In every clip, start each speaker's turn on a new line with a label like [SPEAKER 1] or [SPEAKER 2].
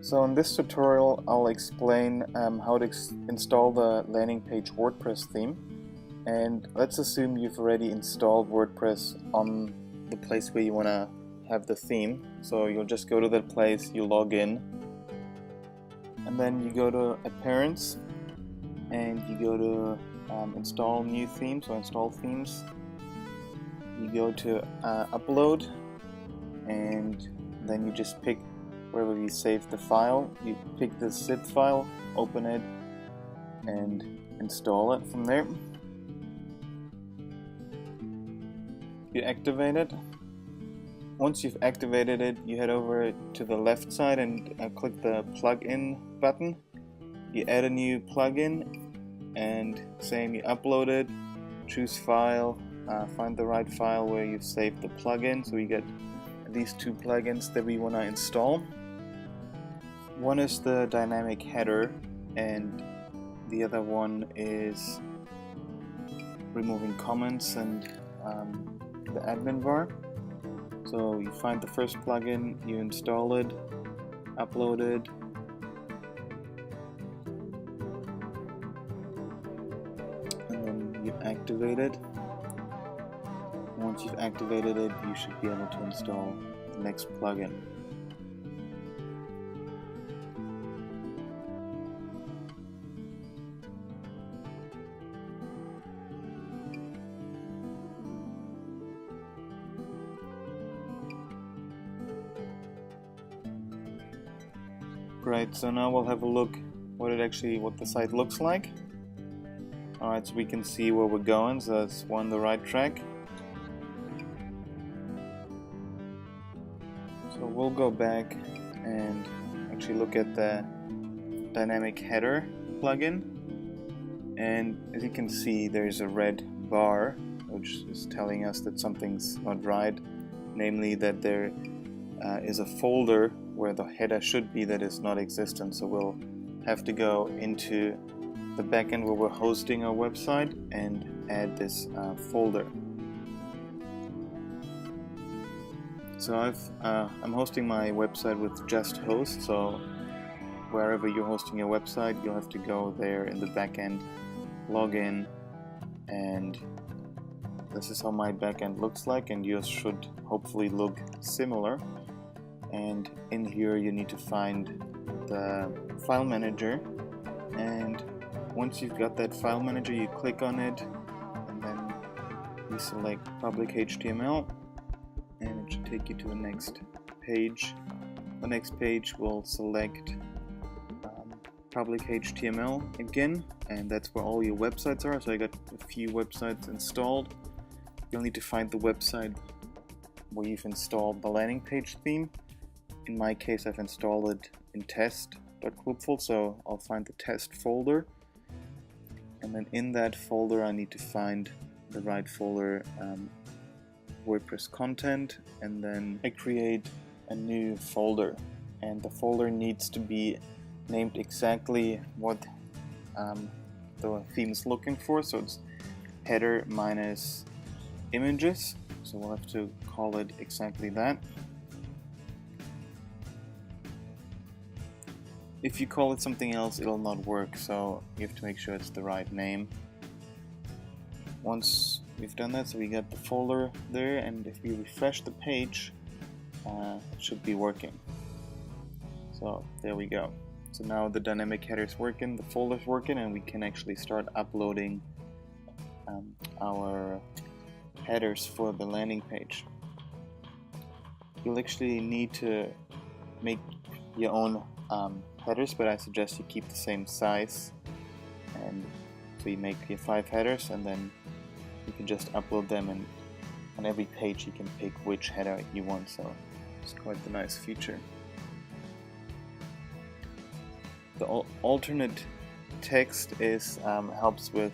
[SPEAKER 1] So in this tutorial I'll explain how to install the landing page WordPress theme. And let's assume you've already installed WordPress on the place where you want to have the theme. So you'll just go to that place, you log in, and then you go to Appearance and you go to install new themes or install themes. You go to upload, and then you just pick wherever you saved the file. You pick the zip file, open it, and install it from there. You activate it. Once you've activated it, you head over to the left side and click the plugin button. You add a new plugin, and same, you upload it, choose file, find the right file where you've saved the plugin. So you get these two plugins that we want to install. One is the dynamic header, and the other one is removing comments and the admin bar. So you find the first plugin, you install it, upload it, and then you activate it. Once you've activated it, you should be able to install the next plugin. Great, so now we'll have a look what the site looks like. Alright, so we can see where we're going, so that's on the right track. So we'll go back and actually look at the dynamic header plugin, and as you can see there's a red bar which is telling us that something's not right, namely that there is a folder where the header should be that is not existent. So we'll have to go into the backend where we're hosting our website and add this folder. So I'm hosting my website with Just Host, so wherever you're hosting your website, you'll have to go there in the backend, log in, and this is how my backend looks like, and yours should hopefully look similar. And in here you need to find the file manager, and once you've got that file manager, you click on it and then you select public HTML, and it should take you to the next page. The next page will select public HTML again, and that's where all your websites are. So I got a few websites installed. You'll need to find the website where you've installed the landing page theme. In my case, I've installed it in test.clubful, so I'll find the test folder, and then in that folder I need to find the right folder, WordPress content, and then I create a new folder, and the folder needs to be named exactly what the theme is looking for. So it's header minus images, so we'll have to call it exactly that. If you call it something else, it'll not work, so you have to make sure it's the right name. Once we've done that, so we got the folder there, and if we refresh the page, it should be working. So there we go. So now the dynamic header is working, the folder's working, and we can actually start uploading our headers for the landing page. You'll actually need to make your own headers, but I suggest you keep the same size, and so you make your 5 headers, and then you can just upload them, and on every page you can pick which header you want. So it's quite a nice feature. The alternate text is helps with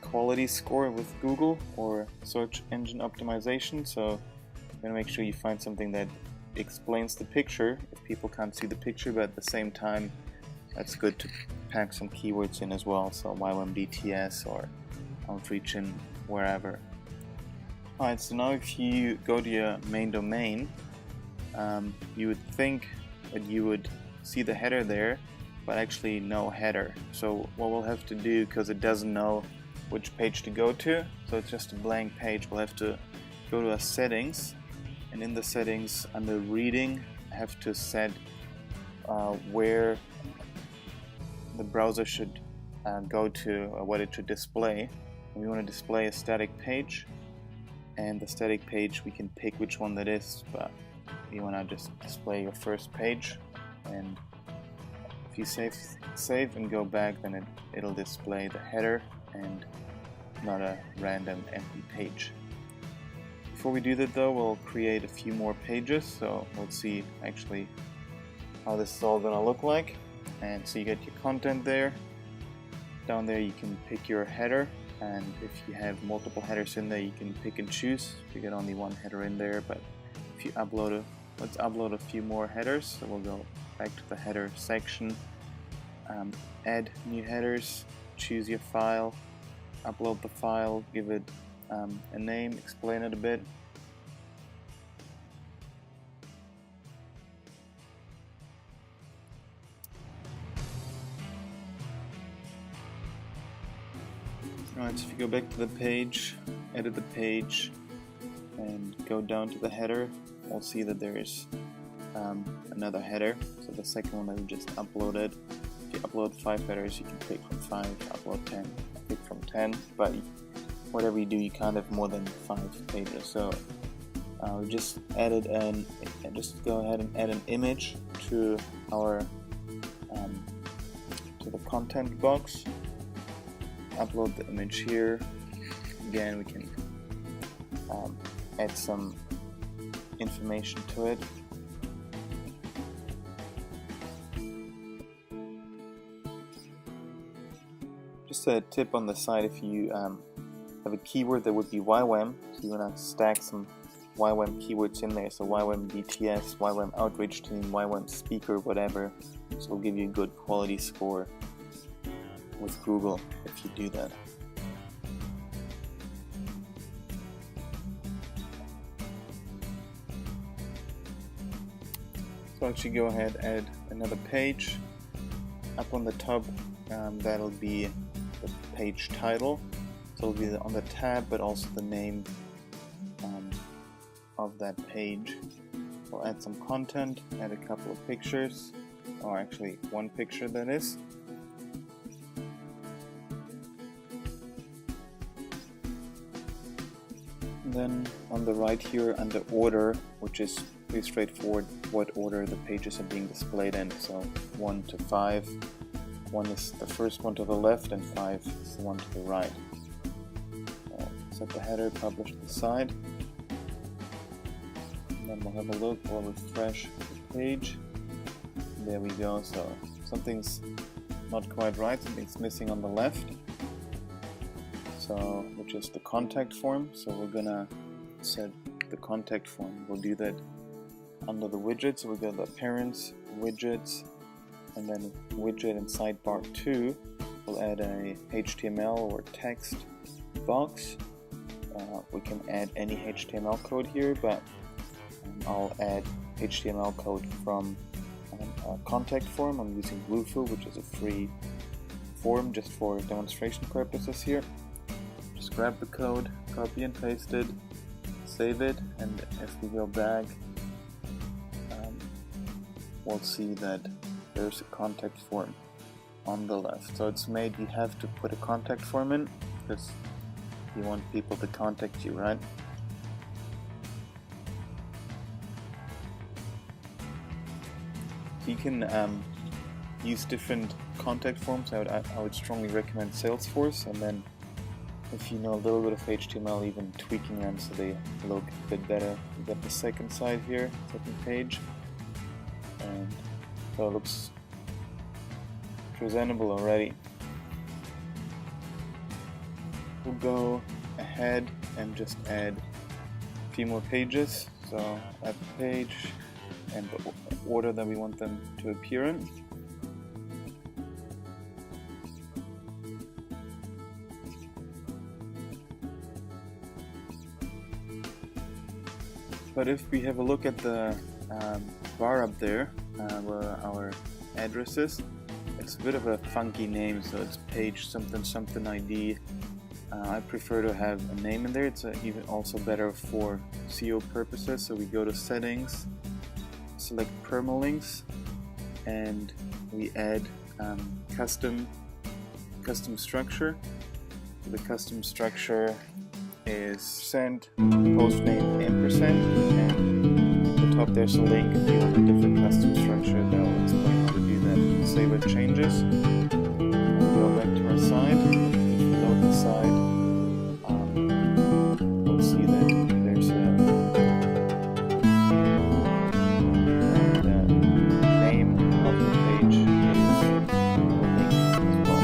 [SPEAKER 1] quality score with Google or search engine optimization, so you're gonna make sure you find something that explains the picture if people can't see the picture, but at the same time that's good to pack some keywords in as well, so YMDTS or outreach in wherever. Alright, so now if you go to your main domain, you would think but you would see the header there, but actually no header. So what we'll have to do, because it doesn't know which page to go to, so it's just a blank page, we'll have to go to our settings, and in the settings under reading have to set where the browser should go to, or what it should display. And we want to display a static page, and the static page we can pick which one that is, but you want to just display your first page, and if you save and go back, then it'll display the header and not a random empty page. Before we do that though, we'll create a few more pages, so we'll see actually how this is all gonna look like. And so you get your content there. Down there you can pick your header, and if you have multiple headers in there you can pick and choose. You get only one header in there, but if you let's upload a few more headers. So we'll go back to the header section, add new headers, choose your file, upload the file, give it a name, explain it a bit. Alright, so if you go back to the page, edit the page, and go down to the header, we'll see that there is another header. So the second one that we just uploaded. If you upload 5 headers, you can pick from 5. Upload 10, pick from 10. But whatever you do, you can't have more than 5 pages. So we just added just go ahead and add an image to our to the content box. Upload the image here. Again, we can add some information to it. Just a tip on the side, if you have a keyword that would be YWAM, so you want to stack some YWAM keywords in there, so YWAM BTS, YWAM Outreach Team, YWAM Speaker, whatever, so it'll give you a good quality score with Google if you do that. So actually go ahead, add another page. Up on the top, that'll be the page title. So it'll be on the tab, but also the name of that page. We'll add some content, add a couple of pictures, or actually one picture that is. And then on the right here under order, which is pretty straightforward, what order the pages are being displayed in. So 1 to 5, 1 is the first one to the left and 5 is the one to the right. Set the header, publish the side, and then we'll have a look, we'll refresh the page. There we go, so something's not quite right, something's missing on the left. So, which is the contact form, so we're gonna set the contact form. We'll do that under the widgets, so we go to the appearance, widgets, and then widget and sidebar 2. We'll add a HTML or text box. We can add any HTML code here, but I'll add HTML code from a contact form. I'm using Bluefoo, which is a free form just for demonstration purposes here. Just grab the code, copy and paste it, save it, and if we go back, we'll see that there's a contact form on the left. So it's made, you have to put a contact form in because you want people to contact you, right? You can use different contact forms. I would strongly recommend Salesforce, and then if you know a little bit of HTML, even tweaking them so they look a bit better. You got the second side here, second page, and so it looks presentable already. We'll go ahead and just add a few more pages. So add the page and the order that we want them to appear in. But if we have a look at the bar up there where our address is. It's a bit of a funky name, so it's page something something ID. I prefer to have a name in there. It's even also better for SEO purposes. So we go to settings, select permalinks, and we add custom structure. The custom structure is %, postname, ampersand, and at the top there's a link if you want a different custom structure. That will explain how to do that. Save with changes. Go back to our site. If you load the site, we'll see that there's the name of the page is the link as well.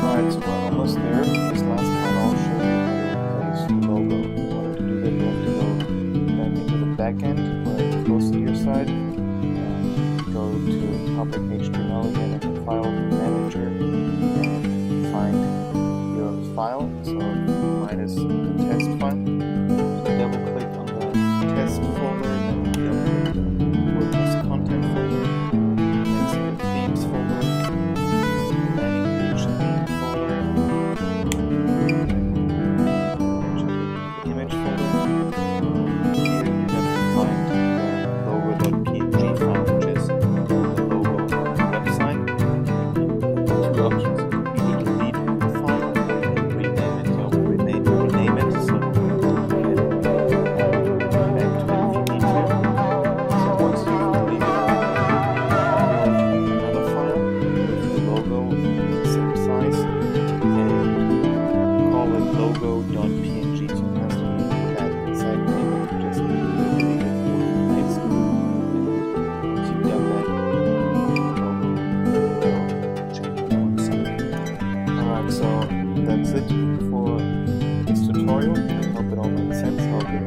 [SPEAKER 1] Alright, so we're almost there. This last part I'll show you how to place the logo. In order to do that, you have to go back into the backend where it's close to your site. Go to public HTML again in the file manager and find your file. So mine is the test file. Double click on the test folder, then double click the WordPress content folder. Then see the themes folder, Landingpage theme folder, the image folder. Here you have to find the logo.png file, which is the logo of the website. Two options: you can delete the file, or you can rename it. So rename it. So you can add to it if you need to. So once you've deleted it, download another file with the logo same size and call it logo.png. So it has to be that exact name. You just delete it or replace it. And once you've done that, the logo will change on the website. Alright, so that's it for this tutorial. I hope it all makes sense. I'll give